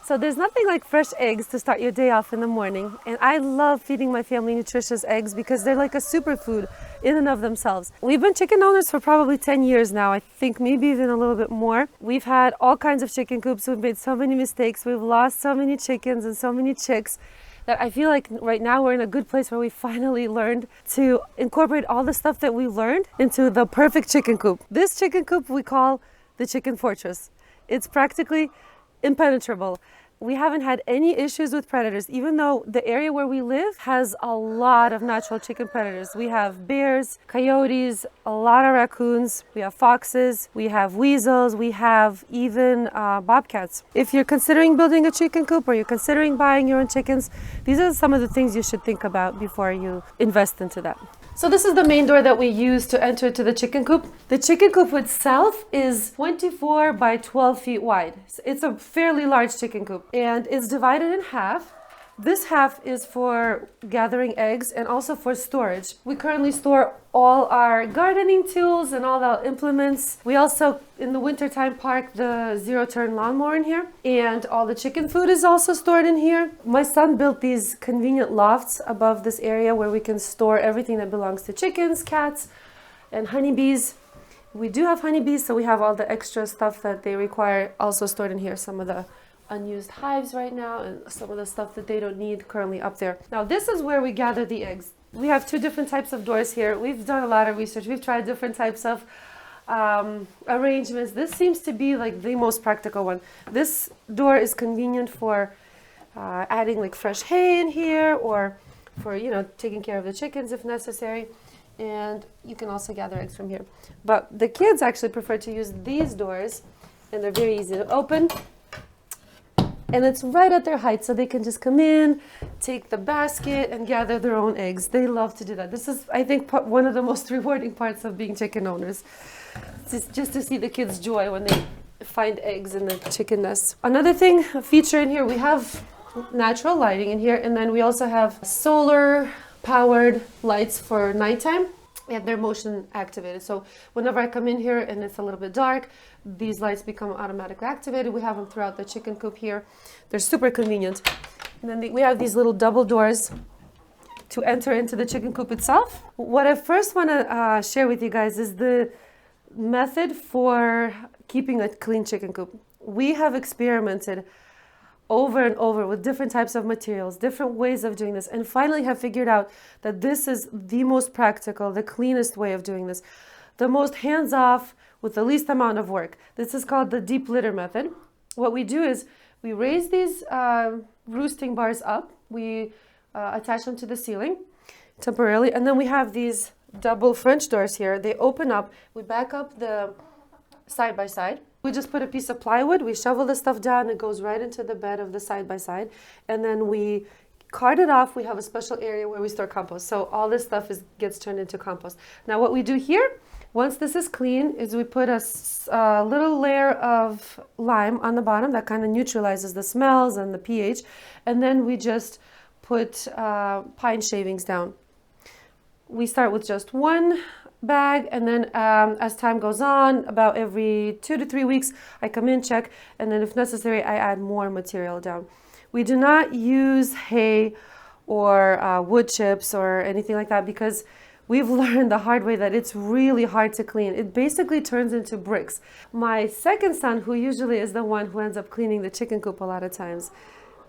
So there's nothing like fresh eggs to start your day off in the morning. And I love feeding my family nutritious eggs because they're like a superfood in and of themselves. We've been chicken owners for probably 10 years now. I think maybe even a little bit more. We've had all kinds of chicken coops. We've made so many mistakes. We've lost so many chickens and so many chicks that I feel like right now we're in a good place where we finally learned to incorporate all the stuff that we learned into the perfect chicken coop. This chicken coop we call the Chicken Fortress. It's practically impenetrable. We haven't had any issues with predators, even though the area where we live has a lot of natural chicken predators. We have bears, coyotes, a lot of raccoons, we have foxes, we have weasels, we have even bobcats. If you're considering building a chicken coop or you're considering buying your own chickens, these are some of the things you should think about before you invest into that. So this is the main door that we use to enter to the chicken coop. The chicken coop itself is 24 by 12 feet wide. It's a fairly large chicken coop and it's divided in half. This half is for gathering eggs and also for storage. We currently store all our gardening tools and all the implements. We also, in the wintertime, park the zero-turn lawnmower in here. And all the chicken food is also stored in here. My son built these convenient lofts above this area where we can store everything that belongs to chickens, cats, and honeybees. We do have honeybees, so we have all the extra stuff that they require also stored in here. Some of the unused hives right now and some of the stuff that they don't need currently up there. Now this is where we gather the eggs. We have two different types of doors here. We've done a lot of research. We've tried different types of arrangements. This seems to be like the most practical one. This door is convenient for adding like fresh hay in here or for, you know, taking care of the chickens if necessary. And you can also gather eggs from here. But the kids actually prefer to use these doors and they're very easy to open. And it's right at their height, so they can just come in, take the basket, and gather their own eggs. They love to do that. This is, I think, one of the most rewarding parts of being chicken owners. Just to see the kids' joy when they find eggs in the chicken nest. Another thing, a feature in here, we have natural lighting in here, and then we also have solar-powered lights for nighttime. And they're motion activated. So whenever I come in here and it's a little bit dark, these lights become automatically activated. We have them throughout the chicken coop here. They're super convenient. And then we have these little double doors to enter into the chicken coop itself. What I first want to share with you guys is the method for keeping a clean chicken coop. We have experimented over and over with different types of materials, different ways of doing this, and finally have figured out that this is the most practical, the cleanest way of doing this, the most hands-off with the least amount of work. This is called the deep litter method. What we do is we raise these roosting bars up, we attach them to the ceiling temporarily, and then we have these double French doors here. They open up, we back up the side by side. We just put a piece of plywood, we shovel the stuff down, it goes right into the bed of the side-by-side, and then we cart it off. We have a special area where we store compost. So all this stuff gets turned into compost. Now what we do here, once this is clean, is we put a little layer of lime on the bottom that kind of neutralizes the smells and the pH, and then we just put pine shavings down. We start with just one bag, and then as time goes on, about every 2 to 3 weeks, I come in, check, and then if necessary, I add more material down. We do not use hay or wood chips or anything like that because we've learned the hard way that it's really hard to clean. It basically turns into bricks. My second son, who usually is the one who ends up cleaning the chicken coop a lot of times,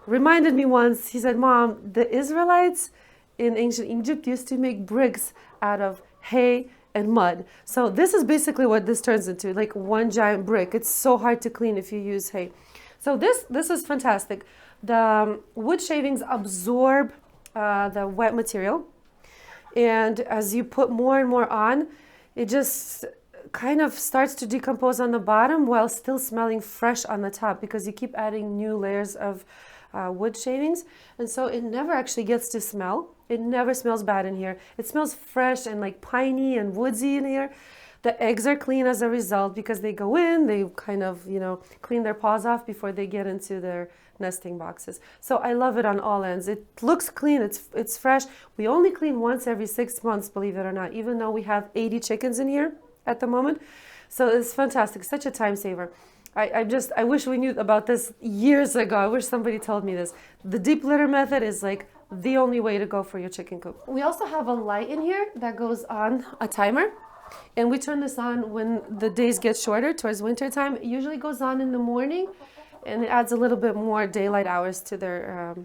reminded me once, he said, "Mom, the Israelites in ancient Egypt used to make bricks out of hay and mud." So this is basically what this turns into, like one giant brick. It's so hard to clean if you use hay. So this is fantastic. The wood shavings absorb the wet material, and as you put more and more on, it just kind of starts to decompose on the bottom while still smelling fresh on the top because you keep adding new layers of wood shavings, and so it never actually gets to smell. It never smells bad in here. It smells fresh and like piney and woodsy in here. The eggs are clean as a result because they go in, they kind of, you know, clean their paws off before they get into their nesting boxes. So I love it on all ends. It looks clean, it's fresh. We only clean once every 6 months, believe it or not, even though we have 80 chickens in here at the moment. So it's fantastic, such a time saver. I wish we knew about this years ago. I wish somebody told me this. The deep litter method is like the only way to go for your chicken coop. We also have a light in here that goes on a timer. And we turn this on when the days get shorter towards winter time. It usually goes on in the morning, and it adds a little bit more daylight hours to their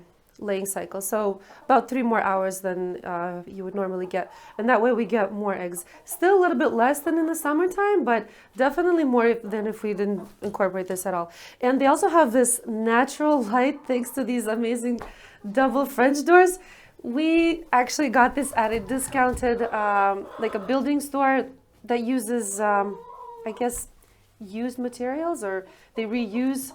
laying cycle. So about 3 more hours than you would normally get. And that way we get more eggs. Still a little bit less than in the summertime, but definitely more than if we didn't incorporate this at all. And they also have this natural light thanks to these amazing double French doors. We actually got this at a discounted, like a building store that uses, I guess, used materials, or they reuse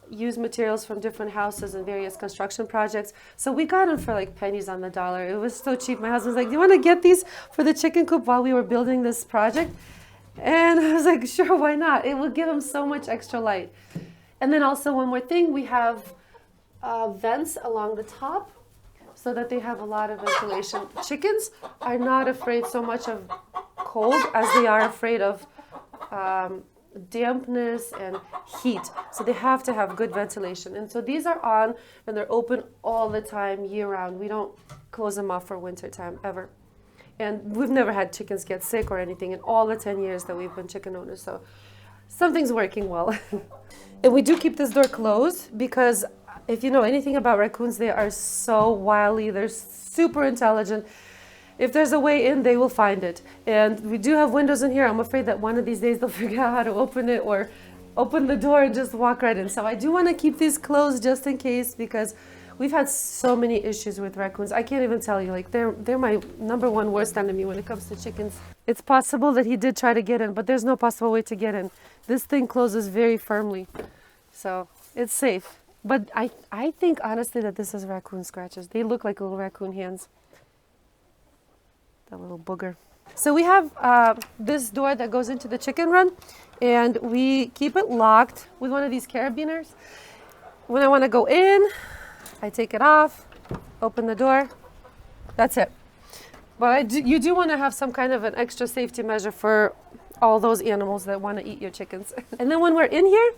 used materials from different houses and various construction projects. So we got them for like pennies on the dollar. It was so cheap. My husband's like, do you want to get these for the chicken coop while we were building this project? And I was like, sure, why not? It will give them so much extra light. And then also one more thing, we have vents along the top, so that they have a lot of ventilation. Chickens are not afraid so much of cold as they are afraid of dampness and heat. So they have to have good ventilation. And so these are on and they're open all the time, year round. We don't close them off for winter time ever. And we've never had chickens get sick or anything in all the 10 years that we've been chicken owners. So something's working well. And we do keep this door closed because if you know anything about raccoons, they are so wily. They're super intelligent. If there's a way in, they will find it. And we do have windows in here. I'm afraid that one of these days they'll figure out how to open it or open the door and just walk right in. So I do want to keep these closed just in case, because we've had so many issues with raccoons. I can't even tell you, like they're my #1 worst enemy when it comes to chickens. It's possible that he did try to get in, but there's no possible way to get in. This thing closes very firmly, so it's safe. But I think honestly that this is raccoon scratches. They look like little raccoon hands. That little booger. So we have this door that goes into the chicken run, and we keep it locked with one of these carabiners. When I want to go in, I take it off, open the door. That's it. But you do want to have some kind of an extra safety measure for all those animals that want to eat your chickens. And then when we're in here,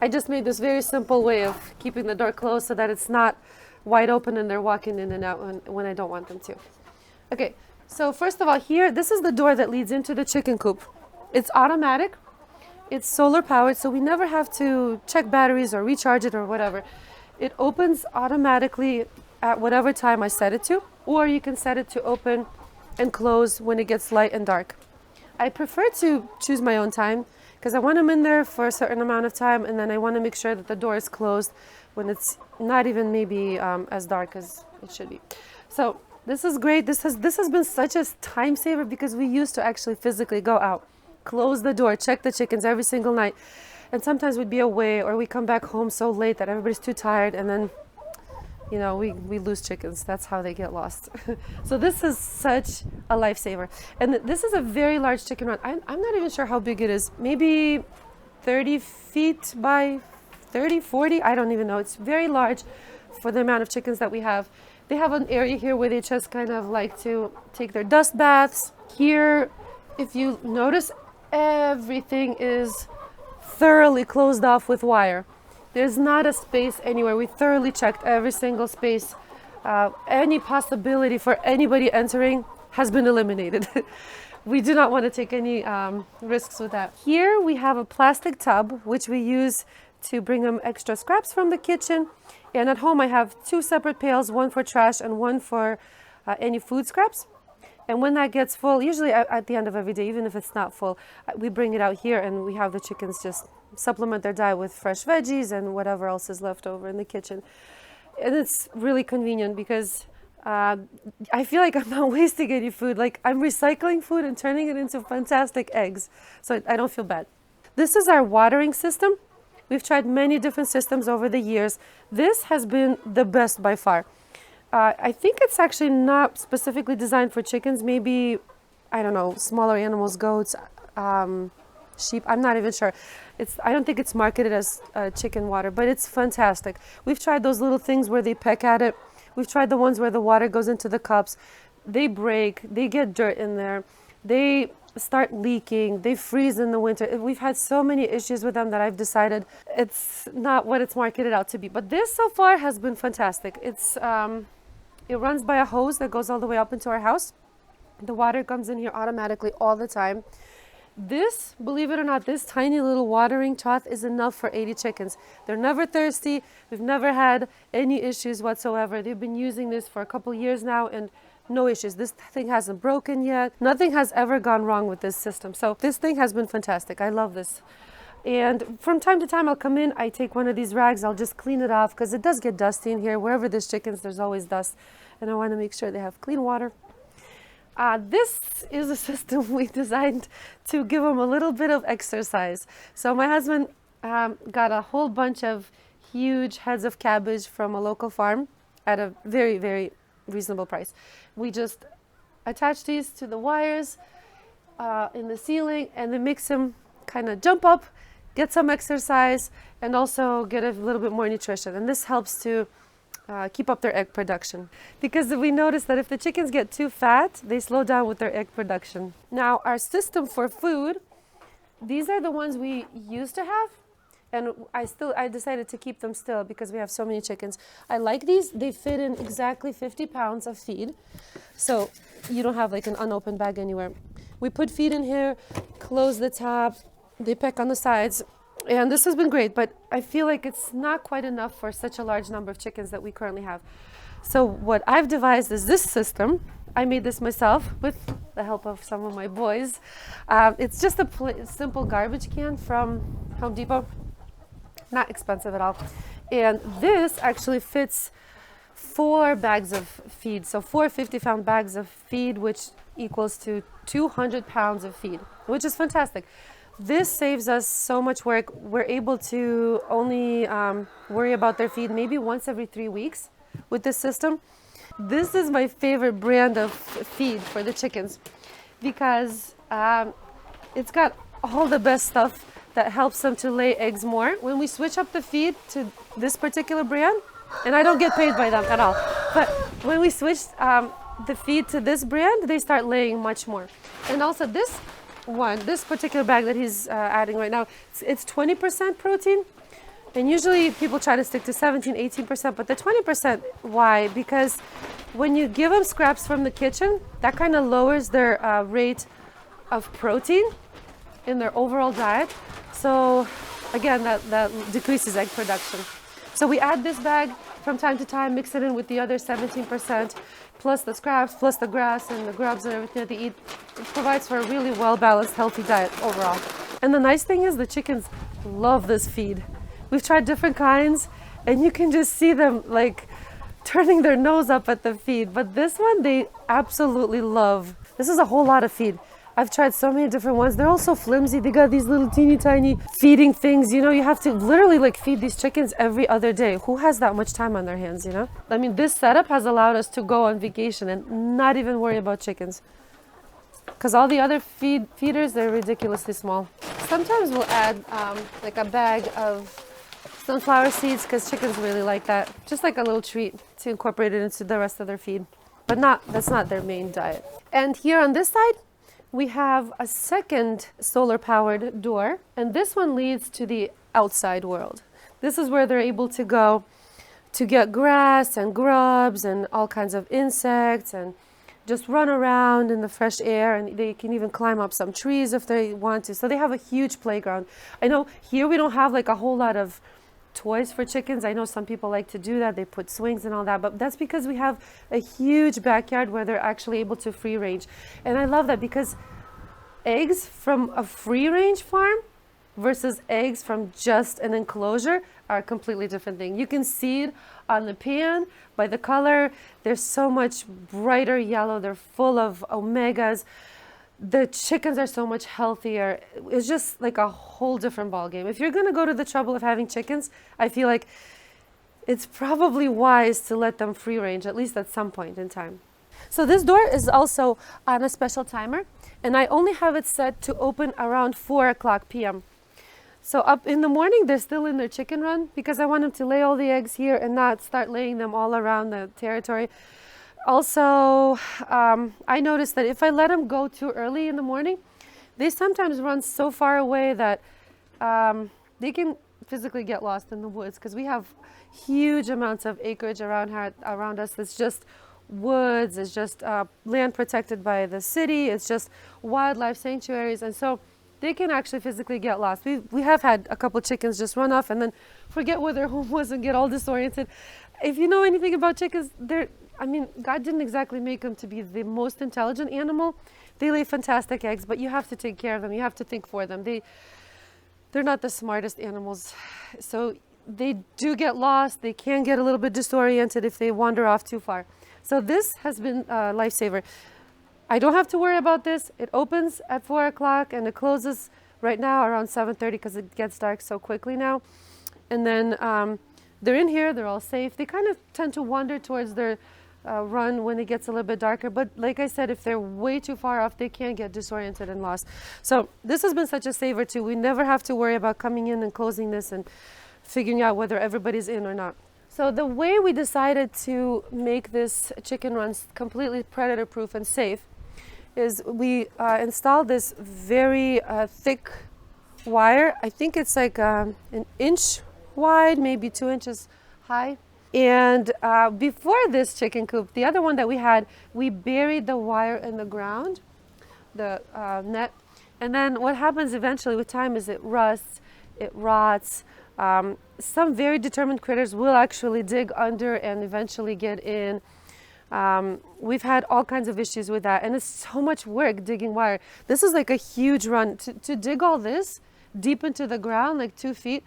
I just made this very simple way of keeping the door closed so that it's not wide open and they're walking in and out when I don't want them to. Okay, so first of all here, this is the door that leads into the chicken coop. It's automatic, it's solar powered, so we never have to check batteries or recharge it or whatever. It opens automatically at whatever time I set it to, or you can set it to open and close when it gets light and dark. I prefer to choose my own time, because I want them in there for a certain amount of time, and then I want to make sure that the door is closed when it's not even maybe as dark as it should be. So this is great. This has been such a time saver, because we used to actually physically go out, close the door, check the chickens every single night, and sometimes we'd be away or we come back home so late that everybody's too tired, and then you know, we lose chickens. That's how they get lost. So this is such a lifesaver. And this is a very large chicken run. I'm not even sure how big it is. Maybe 30 feet by 30, 40. I don't even know. It's very large for the amount of chickens that we have. They have an area here where they just kind of like to take their dust baths. Here, if you notice, everything is thoroughly closed off with wire. There's not a space anywhere. We thoroughly checked every single space. Any possibility for anybody entering has been eliminated. We do not want to take any risks with that. Here we have a plastic tub, which we use to bring them extra scraps from the kitchen. And at home I have 2 separate pails, one for trash and one for any food scraps. And when that gets full, usually at the end of every day, even if it's not full, we bring it out here and we have the chickens just supplement their diet with fresh veggies and whatever else is left over in the kitchen. And it's really convenient because I feel like I'm not wasting any food. Like I'm recycling food and turning it into fantastic eggs. So I don't feel bad. This is our watering system. We've tried many different systems over the years. This has been the best by far. I think it's actually not specifically designed for chickens. Maybe, I don't know, smaller animals, goats, sheep. I'm not even sure. I don't think it's marketed as chicken water, but it's fantastic. We've tried those little things where they peck at it. We've tried the ones where the water goes into the cups. They break. They get dirt in there. They start leaking. They freeze in the winter. We've had so many issues with them that I've decided it's not what it's marketed out to be. But this so far has been fantastic. It runs by a hose that goes all the way up into our house. The water comes in here automatically all the time. This, believe it or not, this tiny little watering trough is enough for 80 chickens. They're never thirsty. We've never had any issues whatsoever. They've been using this for a couple years now and no issues. This thing hasn't broken yet. Nothing has ever gone wrong with this system. So this thing has been fantastic. I love this. And from time to time, I'll come in, I take one of these rags, I'll just clean it off because it does get dusty in here. Wherever there's chickens, there's always dust. And I want to make sure they have clean water. This is a system we designed to give them a little bit of exercise. So my husband got a whole bunch of huge heads of cabbage from a local farm at a very, very reasonable price. We just attach these to the wires in the ceiling and then makes them kind of jump up, get some exercise, and also get a little bit more nutrition. And this helps to keep up their egg production. Because we noticed that if the chickens get too fat, they slow down with their egg production. Now, our system for food, these are the ones we used to have. And I decided to keep them still because we have so many chickens. I like these. They fit in exactly 50 pounds of feed. So you don't have like an unopened bag anywhere. We put feed in here, close the top, they peck on the sides. And this has been great, but I feel like it's not quite enough for such a large number of chickens that we currently have. So what I've devised is this system. I made this myself with the help of some of my boys. It's just a simple garbage can from Home Depot. Not expensive at all. And this actually fits 4 bags of feed. So 4 50-pound bags of feed, which equals to 200 pounds of feed, which is fantastic. This saves us so much work. We're able to only worry about their feed maybe once every 3 weeks with this system. This is my favorite brand of feed for the chickens because it's got all the best stuff that helps them to lay eggs more. When we switch up the feed to this particular brand, and I don't get paid by them at all, but when we switch the feed to this brand, they start laying much more. And also this particular bag that he's adding right now, it's 20% protein. And usually people try to stick to 17, 18%, but the 20%, why? Because when you give them scraps from the kitchen, that kind of lowers their rate of protein in their overall diet. So again, that decreases egg production. So we add this bag from time to time, mix it in with the other 17%, plus the scraps, plus the grass and the grubs and everything that they eat. It provides for a really well-balanced, healthy diet overall. And the nice thing is the chickens love this feed. We've tried different kinds, and you can just see them like turning their nose up at the feed. But this one, they absolutely love. This is a whole lot of feed. I've tried so many different ones. They're all so flimsy. They got these little teeny tiny feeding things. You know, you have to literally like feed these chickens every other day. Who has that much time on their hands, you know? I mean, this setup has allowed us to go on vacation and not even worry about chickens. Because all the other feeders, they're ridiculously small. Sometimes we'll add like a bag of sunflower seeds because chickens really like that. Just like a little treat to incorporate it into the rest of their feed. But that's not their main diet. And here on this side, we have a second solar-powered door, and this one leads to the outside world. This is where they're able to go to get grass and grubs and all kinds of insects and just run around in the fresh air, and they can even climb up some trees if they want to. So they have a huge playground. I know here we don't have like a whole lot of toys for chickens. I know some people like to do that. They put swings and all that, but that's because we have a huge backyard where they're actually able to free range. And I love that because eggs from a free range farm versus eggs from just an enclosure are a completely different thing. You can see it on the pan by the color. They're so much brighter yellow. They're full of omegas. The chickens are so much healthier. It's just like a whole different ballgame. If you're going to go to the trouble of having chickens, I feel like it's probably wise to let them free range, at least at some point in time. So this door is also on a special timer, and I only have it set to open around 4 o'clock p.m. So up in the morning, they're still in their chicken run because I want them to lay all the eggs here and not start laying them all around the territory. Also, I noticed that if I let them go too early in the morning, they sometimes run so far away that they can physically get lost in the woods, because we have huge amounts of acreage around us. It's just woods, it's just land protected by the city, it's just wildlife sanctuaries, and so they can actually physically get lost. We have had a couple chickens just run off and then forget where their home was and get all disoriented. If you know anything about chickens, God didn't exactly make them to be the most intelligent animal. They lay fantastic eggs, but you have to take care of them. You have to think for them. They're not the smartest animals. So they do get lost. They can get a little bit disoriented if they wander off too far. So this has been a lifesaver. I don't have to worry about this. It opens at 4 o'clock and it closes right now around 7:30 because it gets dark so quickly now. And then they're in here, they're all safe. They kind of tend to wander towards their run when it gets a little bit darker. But like I said, if they're way too far off, they can get disoriented and lost. So this has been such a saver too. We never have to worry about coming in and closing this and figuring out whether everybody's in or not. So the way we decided to make this chicken run completely predator proof and safe is we installed this very thick wire. I think it's like an inch wide, maybe 2 inches high. And before this chicken coop, the other one that we had, we buried the wire in the ground, the net. And then what happens eventually with time is it rusts, it rots. Some very determined critters will actually dig under and eventually get in. We've had all kinds of issues with that, and it's so much work digging wire. This is like a huge run. To dig all this deep into the ground, like 2 feet,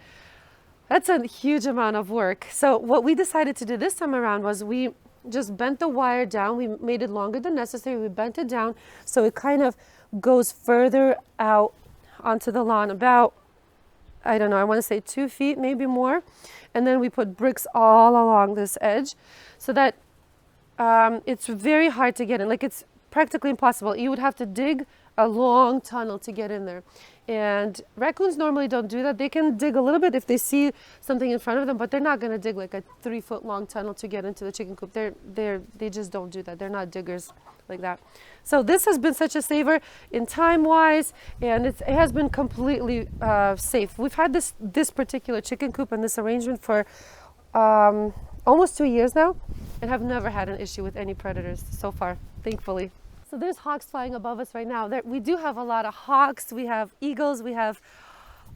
that's a huge amount of work. So what we decided to do this time around was we just bent the wire down. We made it longer than necessary. We bent it down so it kind of goes further out onto the lawn, about, I don't know, I want to say 2 feet, maybe more. And then we put bricks all along this edge so that it's very hard to get in. Like, it's practically impossible. You would have to dig a long tunnel to get in there. And raccoons normally don't do that. They can dig a little bit if they see something in front of them, but they're not going to dig like a 3-foot long tunnel to get into the chicken coop. They just don't do that. They're not diggers like that. So this has been such a saver in time-wise, and it has been completely safe. We've had this particular chicken coop and this arrangement for almost 2 years now, and have never had an issue with any predators so far, thankfully. So there's hawks flying above us right now. We do have a lot of hawks, we have eagles, we have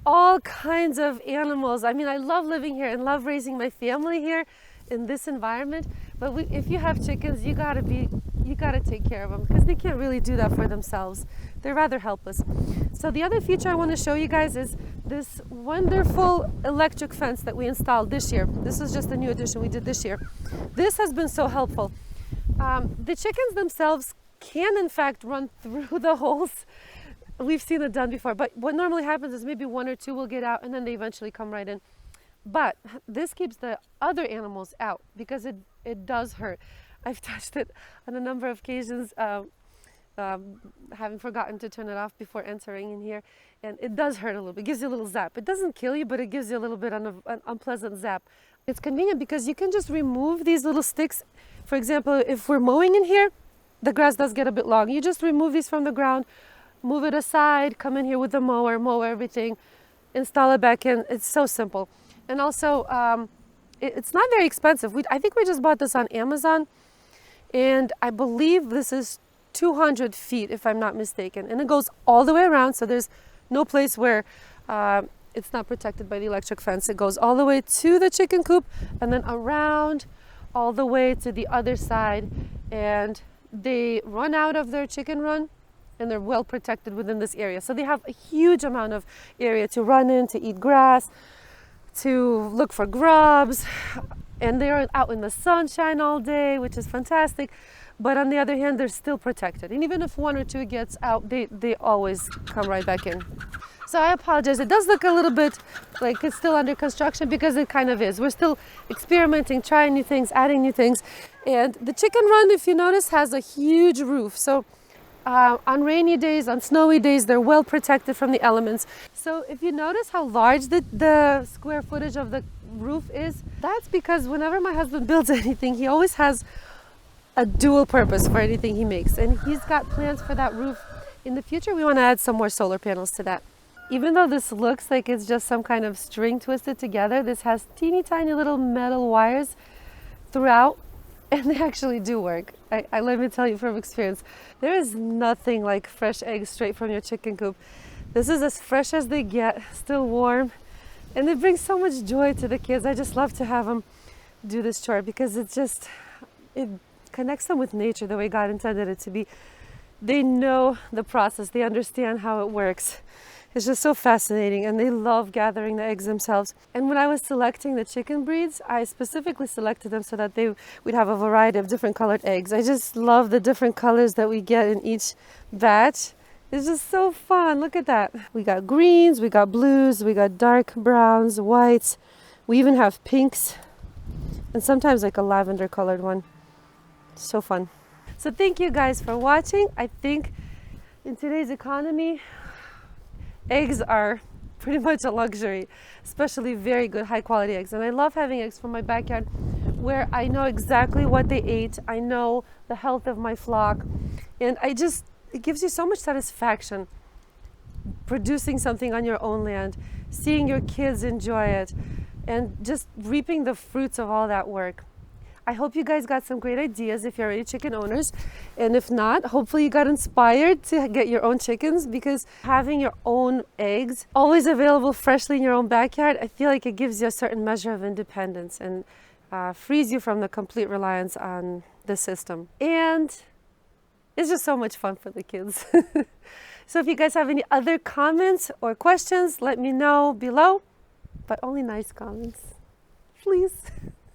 all kinds of animals. I mean, I love living here and love raising my family here in this environment. But if you have chickens, you gotta take care of them, because they can't really do that for themselves. They're rather helpless. So the other feature I want to show you guys is this wonderful electric fence that we installed this year. This is just a new addition we did this year. This has been so helpful. The chickens themselves can in fact run through the holes. We've seen it done before, but what normally happens is maybe 1 or 2 will get out and then they eventually come right in. But this keeps the other animals out, because it does hurt. I've touched it on a number of occasions, having forgotten to turn it off before entering in here, and it does hurt a little bit. It gives you a little zap. It doesn't kill you, but it gives you a little bit of an unpleasant zap. It's convenient because you can just remove these little sticks. For example, if we're mowing in here, the grass does get a bit long. You just remove these from the ground, move it aside, come in here with the mower, mow everything, install it back in. It's so simple. And also, it's not very expensive. I think we just bought this on Amazon, and I believe this is 200 feet, if I'm not mistaken. And it goes all the way around, so there's no place where it's not protected by the electric fence. It goes all the way to the chicken coop and then around all the way to the other side. And they run out of their chicken run, and they're well protected within this area. So they have a huge amount of area to run in, to eat grass, to look for grubs, and they're out in the sunshine all day, which is fantastic. But on the other hand, they're still protected. And even if 1 or 2 gets out, they always come right back in. So I apologize. It does look a little bit like it's still under construction, because it kind of is. We're still experimenting, trying new things, adding new things. And the chicken run, if you notice, has a huge roof. So on rainy days, on snowy days, they're well protected from the elements. So if you notice how large the square footage of the roof is, that's because whenever my husband builds anything, he always has a dual purpose for anything he makes. And he's got plans for that roof In the future, we want to add some more solar panels to that. Even though this looks like it's just some kind of string twisted together, this has teeny tiny little metal wires throughout, and they actually do work. Let me tell you from experience, there is nothing like fresh eggs straight from your chicken coop. This is as fresh as they get, still warm, and it brings so much joy to the kids. I just love to have them do this chore because it connects them with nature the way God intended it to be. They know the process, they understand how it works. It's just so fascinating, and they love gathering the eggs themselves. And when I was selecting the chicken breeds, I specifically selected them so that we'd have a variety of different colored eggs. I just love the different colors that we get in each batch. It's just so fun. Look at that. We got greens, we got blues, we got dark browns, whites. We even have pinks, and sometimes like a lavender colored one. So fun. So thank you guys for watching. I think in today's economy, eggs are pretty much a luxury, especially very good high quality eggs. And I love having eggs from my backyard where I know exactly what they ate. I know the health of my flock. And it gives you so much satisfaction producing something on your own land, seeing your kids enjoy it, and just reaping the fruits of all that work. I hope you guys got some great ideas if you're already chicken owners. And if not, hopefully you got inspired to get your own chickens, because having your own eggs always available freshly in your own backyard, I feel like it gives you a certain measure of independence and frees you from the complete reliance on the system. And it's just so much fun for the kids. So if you guys have any other comments or questions, let me know below, but only nice comments, please.